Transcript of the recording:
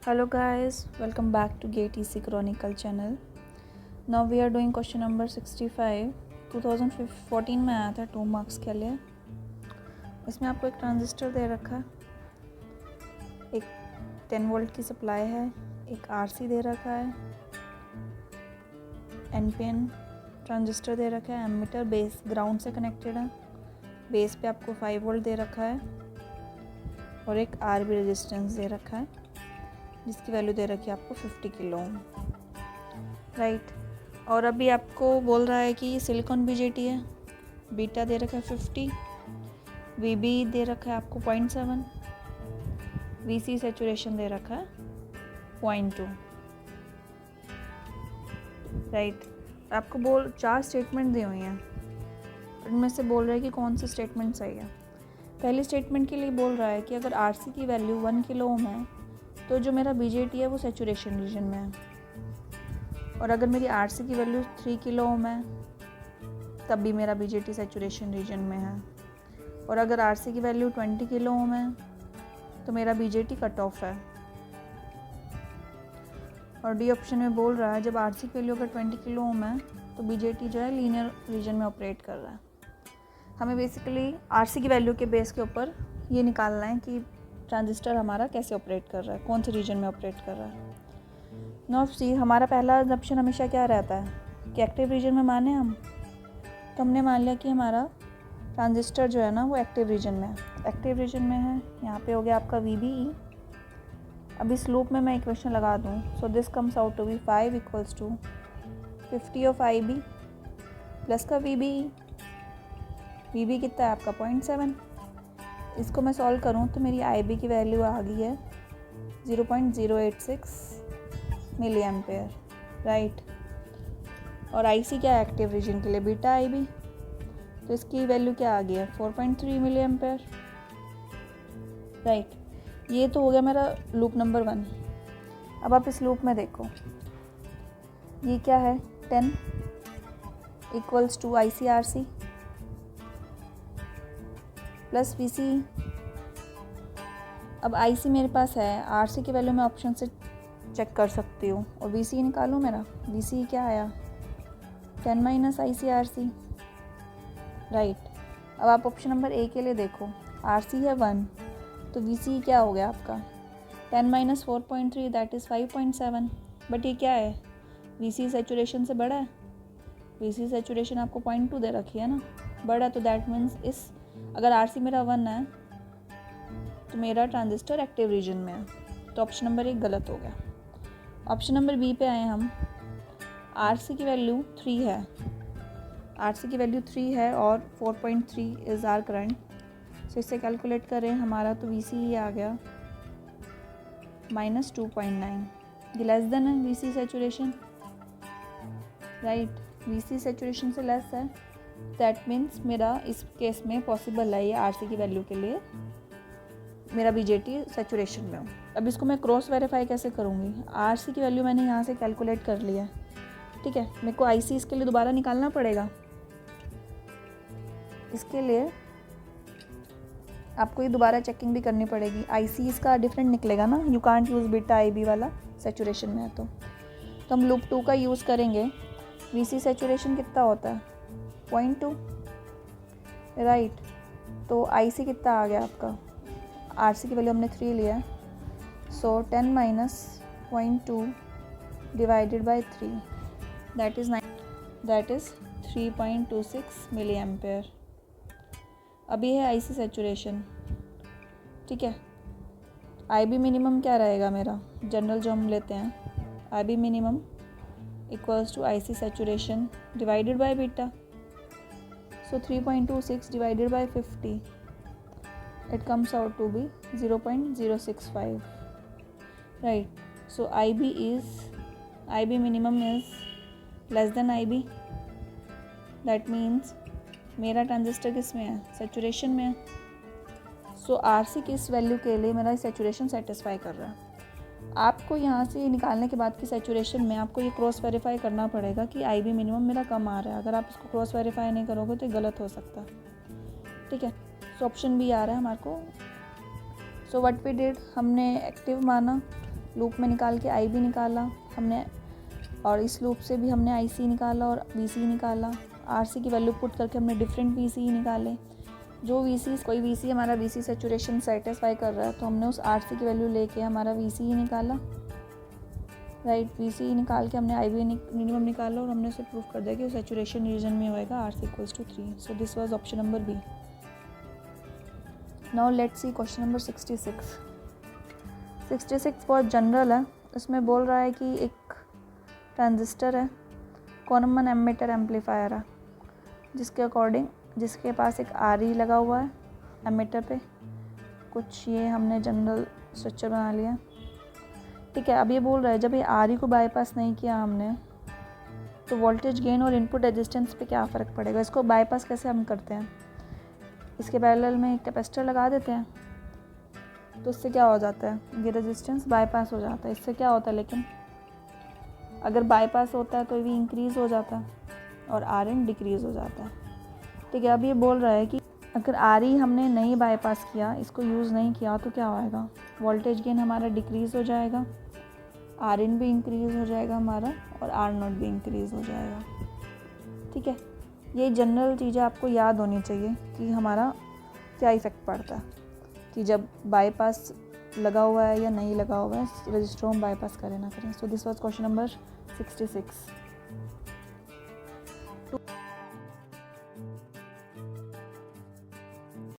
Hello guys, welcome back to GATEC Chronicle channel. Now we are doing question number 65. 2014 में आया था 2 marks के लिए. इसमें आपको एक ट्रांजिस्टर दे रखा है, एक 10 वोल्ट की सप्लाई है, एक RC दे रखा है, NPN ट्रांजिस्टर दे रखा है, एमीटर बेस ग्राउंड से कनेक्टेड है, बेस पे आपको 5 वोल्ट दे रखा है और एक RB रेजिस्टेंस दे रखा है जिसकी वैल्यू दे रखी है आपको 50 किलो ओम, राइट. और अभी आपको बोल रहा है कि सिलिकॉन BJT है, बीटा दे रखा है 50, VB दे रखा है आपको 0.7, VC सैचुरेशन दे रखा है 0.2, राइट. आपको 4 स्टेटमेंट दी हुई हैं, इनमें से बोल रहा है कि कौन सा स्टेटमेंट सही है. पहली स्टेटमेंट के लिए बोल रहा है कि अगर RC की वैल्यू 1 किलो ओम है तो जो मेरा BJT है वो सैचुरेशन रीजन में है, और अगर मेरी RC की वैल्यू 3 किलो ओम है तब भी मेरा BJT सैचुरेशन रीजन में है, और अगर RC की वैल्यू 20 किलो ओम है तो मेरा BJT कट ऑफ है. और डी ऑप्शन में बोल रहा है जब RC की वैल्यू अगर 20 किलो ओम है तो BJT जो है लीनियर रीजन में ऑपरेट कर रहा है. हमें बेसिकली RC की वैल्यू के बेस के ऊपर ये निकालना है कि ट्रांजिस्टर हमारा कैसे ऑपरेट कर रहा है, कौन से रीजन में ऑपरेट कर रहा है. नाउ सी, हमारा पहला ऑप्शन हमेशा क्या रहता है कि एक्टिव रीजन में माने हम, तो हमने मान लिया कि हमारा ट्रांजिस्टर जो है ना वो एक्टिव रीजन में है. एक्टिव रीजन में है, यहाँ पे हो गया आपका VBE. अब इस लूप में मैं इक्वेशन लगा दूँ, so this comes out to be 5 equals to 50 of IB plus का VBE. VB कितना है आपका 0.7. इसको मैं सॉल्व करूँ तो मेरी IB की वैल्यू आ गई है 0.086 मिली एम्पेयर, राइट. और IC क्या है एक्टिव रीजन के लिए, बीटा IB, तो इसकी वैल्यू क्या आ गई है 4.3 मिली एम्पेयर, राइट. ये तो हो गया मेरा लूप नंबर 1. अब आप इस लूप में देखो, ये क्या है 10 equals to IC/RC plus VC. अब IC मेरे पास है, RC की वैल्यू मैं ऑप्शन से चेक कर सकती हूँ, और VC निकालूँ. मेरा VC क्या आया 10 माइनस IC/RC, राइट. अब आप ऑप्शन नंबर A के लिए देखो, RC है 1 तो VC क्या हो गया आपका 10 माइनस 4.3 दैट इज़ 5.7. बट ये क्या है, VC सैचुरेशन से बड़ा है. VC सैचुरेशन आपको 0.2 दे रखी है ना, बड़ा, तो दैट मीन्स इस अगर RC मेरा 1 है तो मेरा ट्रांजिस्टर एक्टिव रीजन में है, तो ऑप्शन नंबर 1 गलत हो गया. ऑप्शन नंबर B पे आए हम. RC की वैल्यू 3 है, RC की वैल्यू 3 है और 4.3 इज़ आर करंट, सो इससे कैलकुलेट करें हमारा तो VC ही आ गया -2.9. ये लेस देन है VC saturation, right. VC saturation से लेस है, दैट मीन्स मेरा इस केस में पॉसिबल है ये RC की वैल्यू के लिए मेरा BJT सैचुरेशन में हो. अब इसको मैं क्रॉस वेरीफाई कैसे करूँगी, RC की वैल्यू मैंने यहाँ से कैलकुलेट कर लिया है, ठीक है. मेरे को IC इसके लिए दोबारा निकालना पड़ेगा. इसके लिए आपको ये दोबारा चेकिंग भी करनी पड़ेगी. IC इसका डिफरेंट निकलेगा ना, you can't use beta IB वाला सैचुरेशन में है तो हम लूप 2 का यूज़ करेंगे. VC सैचुरेशन कितना होता है 0.2, राइट. तो IC कितना आ गया आपका, RC की वैल्यू हमने 3 लिया, so 10 minus 0.2 divided by 3 that is 3.26 milliampere. अभी है IC सैचुरेशन, ठीक है. IB मिनिमम क्या रहेगा मेरा, जनरल जो हम लेते हैं, IB minimum equals to IC saturation divided by beta, so 3.26 divided by 50 it comes out to be 0.065, right. So IB minimum is less than IB, that means मेरा ट्रांजिस्टर किस में है, सैचुरेशन में है. सो RC किस वैल्यू के लिए मेरा सैचुरेशन सेटिस्फाई कर रहा है. आपको यहाँ से निकालने के बाद की सैचुरेशन में आपको ये क्रॉस वेरीफाई करना पड़ेगा कि IB मिनिमम मेरा कम आ रहा है. अगर आप इसको क्रॉस वेरीफाई नहीं करोगे तो गलत हो सकता है, ठीक है. ऑप्शन B आ रहा है हमारे को. सो व्हाट वी डिड, हमने एक्टिव माना लूप में निकाल के आई भी निकाला हमने, और इस लूप से भी हमने आई सी निकाला और वी सी निकाला। आर सी की वैल्यू पुट करके हमने डिफरेंट वी सी निकाले। जो वी सी, कोई वी सी हमारा वी सी सेचुरेशन सेटिस्फाई कर रहा है तो हमने उस आर सी की वैल्यू लेके हमारा वी सी निकाला, राइट। वी सी निकाल के हमने आई वी मिनिमम निकाला और हमने उसे प्रूफ कर दिया कि सेचुरेशन रीजन में होएगा R C equals to 3। So this was option number B. Now let's see question number 66। 66 बहुत जनरल है। इसमें बोल रहा है कि एक ट्रांजिस्टर है, कॉमन एमिटर एम्पलीफायर है, जिसके पास एक आर ई लगा हुआ है एमिटर पे। कुछ ये हमने जनरल स्ट्रक्चर बना लिया, ठीक है। अब ये बोल रहा है जब ये आर ई को बाईपास नहीं किया हमने तो वोल्टेज गेन और इनपुट रेजिस्टेंस पे क्या फ़र्क पड़ेगा। इसको बाईपास कैसे हम करते हैं, इसके पैरेलल में एक कैपेसिटर लगा देते हैं तो इससे क्या हो जाता है, ये रेजिस्टेंस बाईपास हो जाता है। इससे क्या होता है, लेकिन अगर बाईपास होता है तो वी इंक्रीज़ हो जाता है और आर एन डिक्रीज़ हो जाता है, ठीक है। अब ये बोल रहा है कि अगर आर ई हमने नहीं बाईपास किया, इसको यूज़ नहीं किया तो क्या होएगा, वोल्टेज गेन हमारा डिक्रीज़ हो जाएगा, आर एन भी इंक्रीज़ हो जाएगा हमारा और आर नॉट भी इंक्रीज़ हो जाएगा, ठीक है। ये जनरल चीज़ें आपको याद होनी चाहिए कि हमारा क्या इफ़ेक्ट पड़ता है कि जब बाईपास लगा हुआ है या नहीं लगा हुआ है, रजिस्टर हम बाईपास करें ना करें। सो दिस वाज क्वेश्चन नंबर 66।